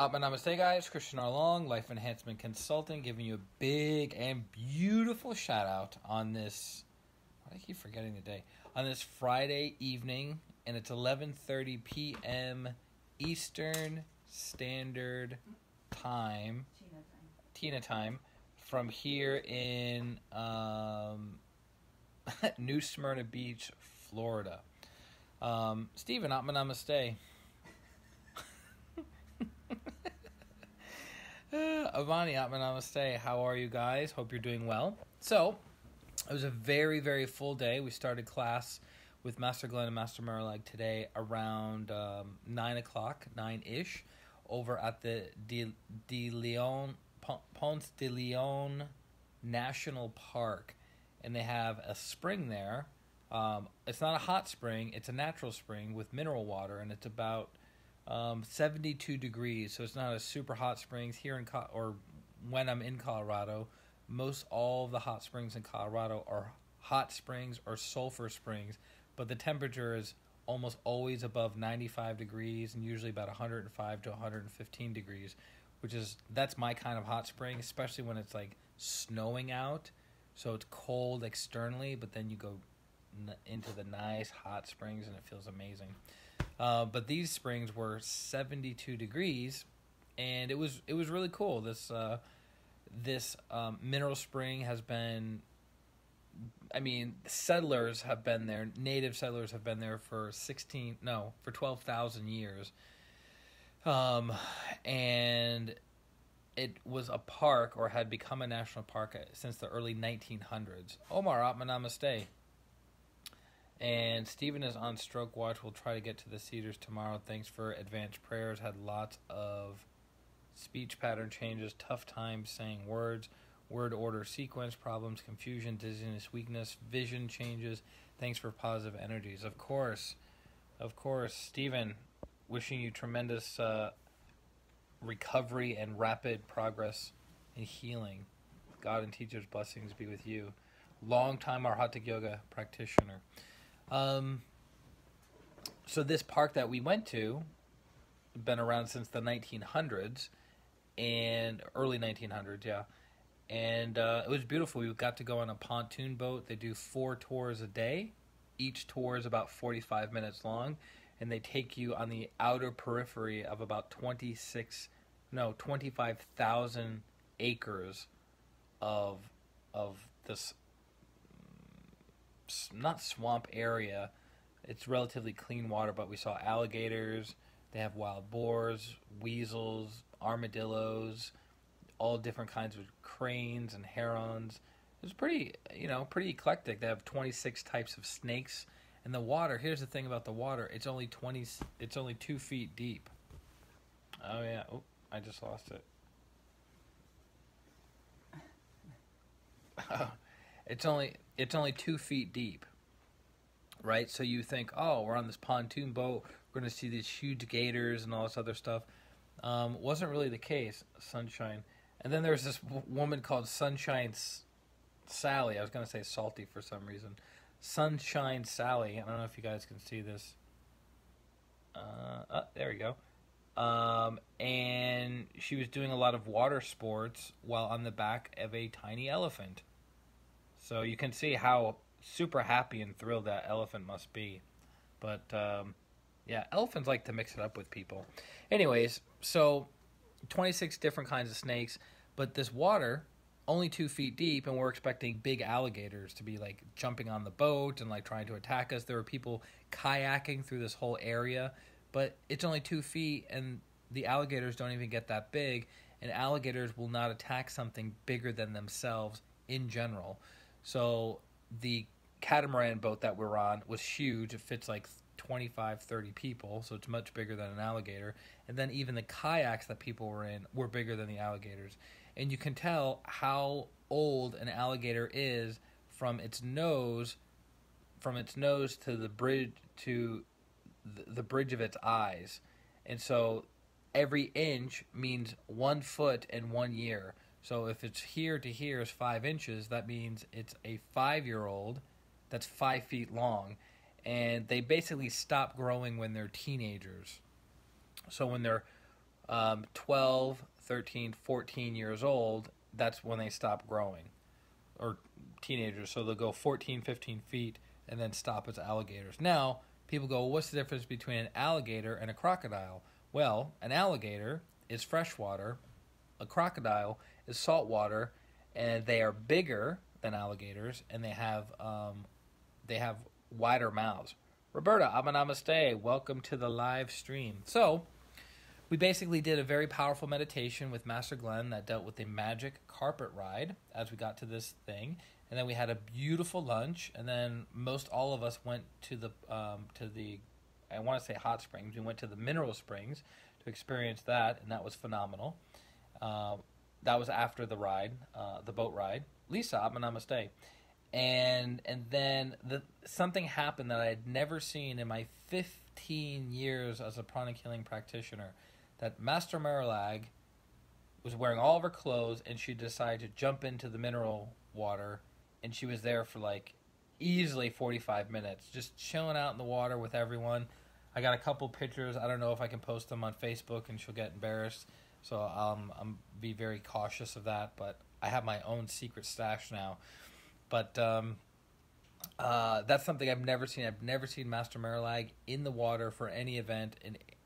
Namaste, guys. ChristianRLong, Life Enhancement Consulting, giving you a big and beautiful shout out on this. Why do I keep forgetting the day? On this Friday evening, and it's 11:30 p.m. Eastern Standard Time. Tina time. From here in New Smyrna Beach, Florida. Stephen, Namaste. Avani, Namaste. How are you guys? Hope you're doing well. So, it was a very, very full day. We started class with Master Glenn and Master Marilag today around 9 o'clock, 9-ish, over at the Ponce de Leon National Park. And they have a spring there. It's not a hot spring. It's a natural spring with mineral water, and it's about 72 degrees, so it's not a super hot springs here or when I'm in Colorado. Most all of the hot springs in Colorado are hot springs or sulfur springs, but the temperature is almost always above 95 degrees and usually about 105 to 115 degrees, that's my kind of hot spring, especially when it's like snowing out, so it's cold externally, but then you go into the nice hot springs and it feels amazing. But these springs were 72 degrees, and it was really cool. This mineral spring has been, settlers have been there. Native settlers have been there for 12,000 years. And it was a park, or had become a national park since the early 1900s. Omar, Atma Namaste. And Stephen is on stroke watch. We'll try to get to the Cedars tomorrow. Thanks for advanced prayers. Had lots of speech pattern changes, tough times saying words, word order sequence problems, confusion, dizziness, weakness, vision changes. Thanks for positive energies. Of course, Stephen, wishing you tremendous recovery and rapid progress in healing. God and teachers' blessings be with you. Long-time Arhatic Yoga practitioner. So this park that we went to, been around since the 1900s, and early 1900s, yeah. And it was beautiful. We got to go on a pontoon boat. They do 4 tours a day. Each tour is about 45 minutes long, and they take you on the outer periphery of about 25,000 acres of this, not swamp area. It's relatively clean water, but we saw alligators. They have wild boars, weasels, armadillos, all different kinds of cranes and herons. It was pretty eclectic. They have 26 types of snakes, and the water. Here's the thing about the water: it's only 2 feet deep. Oh yeah. Oh, I just lost it. It's only 2 feet deep, right? So you think, oh, we're on this pontoon boat, we're going to see these huge gators and all this other stuff. Wasn't really the case. Sunshine. And then there's this woman called Sunshine Sally. I was going to say Salty for some reason. Sunshine Sally. I don't know if you guys can see this. There we go. And she was doing a lot of water sports while on the back of a tiny elephant. So you can see how super happy and thrilled that elephant must be. But, yeah, elephants like to mix it up with people. Anyways, so 26 different kinds of snakes. But this water, only 2 feet deep, and we're expecting big alligators to be, like, jumping on the boat and, like, trying to attack us. There were people kayaking through this whole area. But it's only 2 feet, and the alligators don't even get that big. And alligators will not attack something bigger than themselves in general. So the catamaran boat that we're on was huge. It fits like 25, 30 people, so it's much bigger than an alligator. And then even the kayaks that people were in were bigger than the alligators. And you can tell how old an alligator is from its nose to the bridge the bridge of its eyes. And so every inch means 1 foot and 1 year. So if it's here to here is 5 inches, that means it's a 5-year-old that's 5 feet long. And they basically stop growing when they're teenagers. So when they're 12, 13, 14 years old, that's when they stop growing, or teenagers. So they'll go 14, 15 feet and then stop as alligators. Now, people go, well, what's the difference between an alligator and a crocodile? Well, an alligator is freshwater, a crocodile is saltwater, and they are bigger than alligators, and they have wider mouths. Roberta, namaste. Welcome to the live stream. So, we basically did a very powerful meditation with Master Glenn that dealt with the magic carpet ride as we got to this thing. And then we had a beautiful lunch. And then most all of us went to the I want to say hot springs. We went to the mineral springs to experience that, and that was phenomenal. That was after the ride, the boat ride. Lisa, namaste. And then something happened that I had never seen in my 15 years as a pranic healing practitioner. That Master Marilag was wearing all of her clothes, and she decided to jump into the mineral water, and she was there for like easily 45 minutes, just chilling out in the water with everyone. I got a couple pictures. I don't know if I can post them on Facebook, and she'll get embarrassed. So I'm be very cautious of that. But I have my own secret stash now. But that's something I've never seen. I've never seen Master Marilag in the water for any event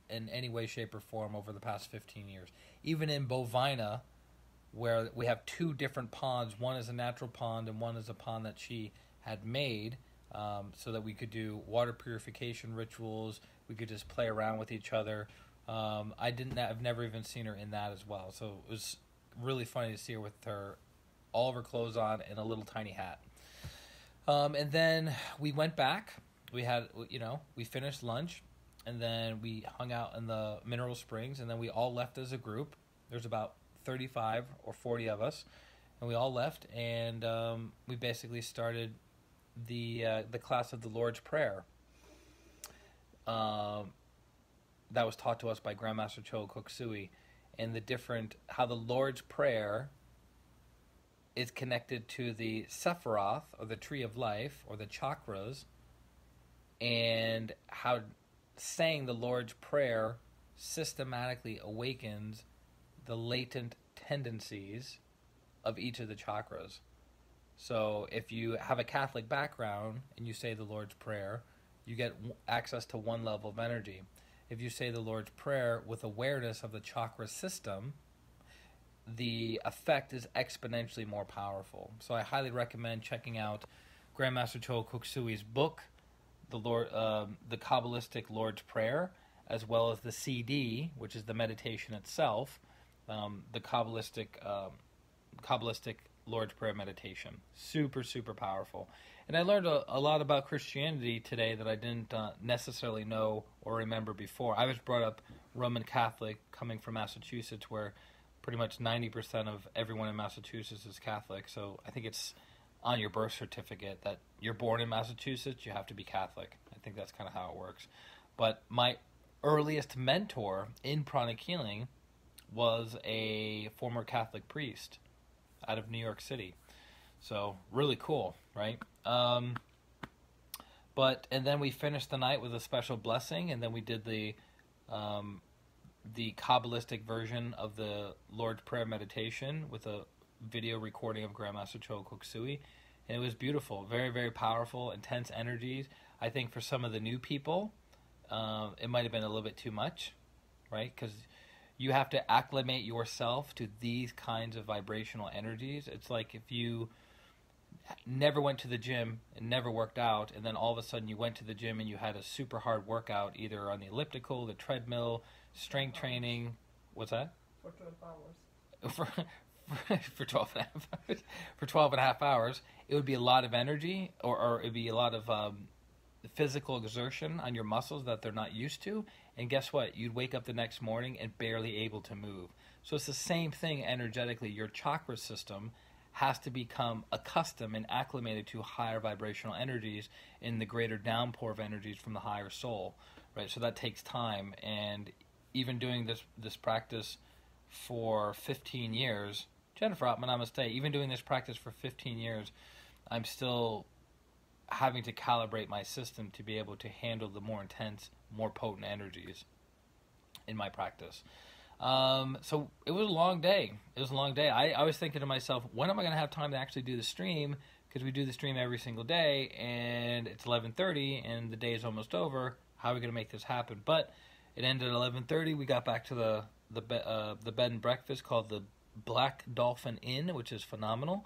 in any way, shape, or form over the past 15 years. Even in Bovina, where we have two different ponds. One is a natural pond, and one is a pond that she had made so that we could do water purification rituals. We could just play around with each other. I've never even seen her in that as well. So it was really funny to see her with all of her clothes on and a little tiny hat. And then we went back. We finished lunch, and then we hung out in the mineral springs, and then we all left as a group. There's about 35 or 40 of us, and we all left, and we basically started the class of the Lord's Prayer. That was taught to us by Grandmaster Cho Koksui, and how the Lord's Prayer is connected to the Sephiroth, or the Tree of Life, or the chakras, and how saying the Lord's Prayer systematically awakens the latent tendencies of each of the chakras. So if you have a Catholic background and you say the Lord's Prayer, you get access to one level of energy. If you say the Lord's Prayer with awareness of the chakra system, the effect is exponentially more powerful. So I highly recommend checking out Grandmaster Cho Koksui's book, the Kabbalistic Lord's Prayer, as well as the CD, which is the meditation itself, the Kabbalistic Lord's Prayer meditation. Super, super powerful. And I learned a lot about Christianity today that I didn't necessarily know or remember before. I was brought up Roman Catholic, coming from Massachusetts, where pretty much 90% of everyone in Massachusetts is Catholic. So I think it's on your birth certificate that you're born in Massachusetts, you have to be Catholic. I think that's kind of how it works. But my earliest mentor in pranic healing was a former Catholic priest out of New York City. So really cool, right? And then we finished the night with a special blessing, and then we did the Kabbalistic version of the Lord's Prayer meditation with a video recording of Grandmaster Cho Koksui, and it was beautiful. Very, very powerful, intense energies. I think for some of the new people, it might have been a little bit too much, right? Because you have to acclimate yourself to these kinds of vibrational energies. It's like if you never went to the gym and never worked out, and then all of a sudden you went to the gym and you had a super hard workout, either on the elliptical, the treadmill, strength training. What's that? For 12 For hours. for 12 and a half hours. For 12 and a half hours, it would be a lot of energy, or it would be a lot of physical exertion on your muscles that they're not used to. And guess what? You'd wake up the next morning and barely able to move. So it's the same thing energetically. Your chakra system has to become accustomed and acclimated to higher vibrational energies in the greater downpour of energies from the higher soul, right? So that takes time. And even doing this practice for 15 years, Jennifer Namaste, even doing this practice for 15 years, I'm still having to calibrate my system to be able to handle the more intense, more potent energies in my practice. So it was a long day. I was thinking to myself, when am I going to have time to actually do the stream? Because we do the stream every single day, and it's 11:30, and the day is almost over. How are we going to make this happen? But it ended at 11:30. We got back to the bed and breakfast called the Black Dolphin Inn, which is phenomenal.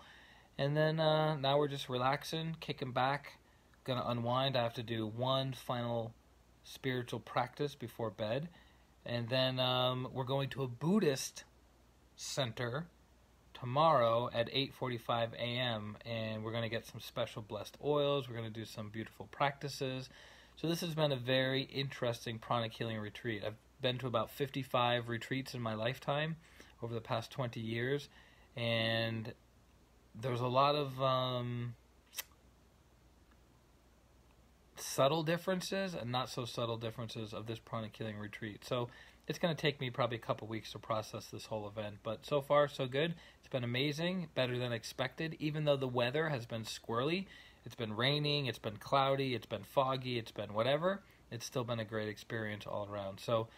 And then now we're just relaxing, kicking back, gonna unwind. I have to do one final spiritual practice before bed, and then we're going to a Buddhist center tomorrow at 8:45 a.m. and we're gonna get some special blessed oils. We're gonna do some beautiful practices. So this has been a very interesting pranic healing retreat. I've been to about 55 retreats in my lifetime over the past 20 years, and there's a lot of subtle differences and not so subtle differences of this pranic healing retreat. So it's going to take me probably a couple weeks to process this whole event, but so far so good. It's been amazing, better than expected, even though the weather has been squirrely. It's been raining, it's been cloudy, it's been foggy, it's been whatever. It's still been a great experience all around. So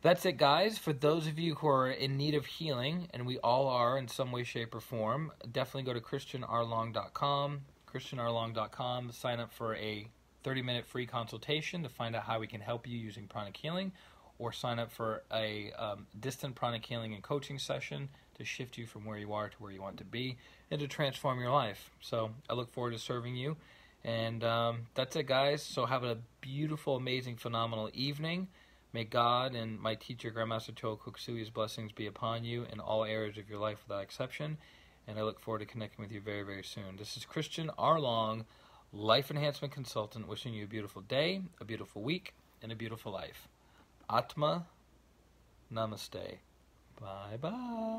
that's it, guys. For those of you who are in need of healing, and we all are in some way, shape, or form, definitely go to ChristianRLong.com, ChristianRLong.com, sign up for a 30-minute free consultation to find out how we can help you using pranic healing, or sign up for a distant pranic healing and coaching session to shift you from where you are to where you want to be and to transform your life. So I look forward to serving you. And that's it, guys. So have a beautiful, amazing, phenomenal evening. May God and my teacher, Grandmaster Cho Kuksui's blessings be upon you in all areas of your life without exception. And I look forward to connecting with you very, very soon. This is Christian R. Long, Life Enhancement Consultant, wishing you a beautiful day, a beautiful week, and a beautiful life. Atma Namaste. Bye-bye.